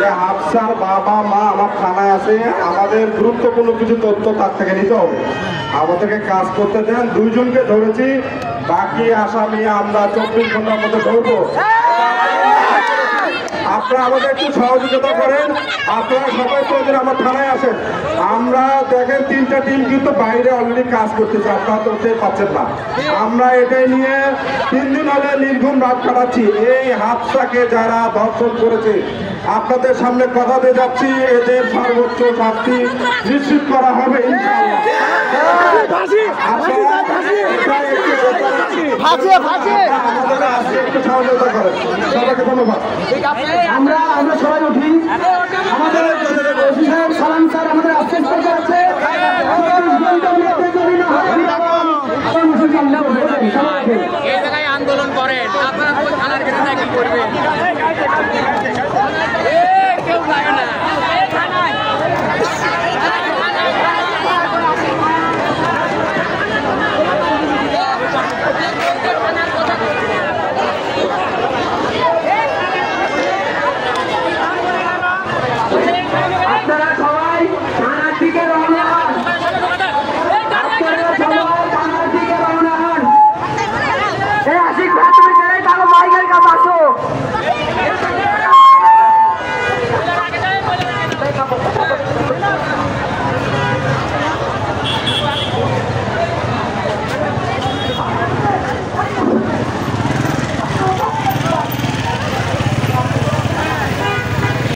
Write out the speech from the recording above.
যে হাফসার বাবা মা আমার থানায় আছে, আমাদের গুরুত্বপূর্ণ কিছু তথ্য তার থেকে নিতে হবে, আমাদেরকে কাজ করতে দেন। দুইজনকে ধরেছি, বাকি আসামি আমরা 24 ঘন্টার মধ্যে ধরবো। আপনারা আমাদের একটু সহযোগিতা করেন, আপনারা সবাই প্রয়োজন আমার থানায় আসেন। আমরা দেখেন 3টা টিম কিন্তু বাইরে অলরেডি কাজ করতেছে, আপনারা তো পাচ্ছেন না। আমরা এটাই নিয়ে 3 দিন হলে নির্ঘুম রাত কাটাচ্ছি। এই হাফসাকে যারা ধর্ষণ করেছে আপনাদের সামনে কথা দিয়ে যাচ্ছি, এদের সর্বোচ্চ শাস্তি নিশ্চিত করা হবে ইনশাআল্লাহ। একটু সহযোগিতা করেন, সবাইকে ধন্যবাদ। আমরা সবাই উঠি।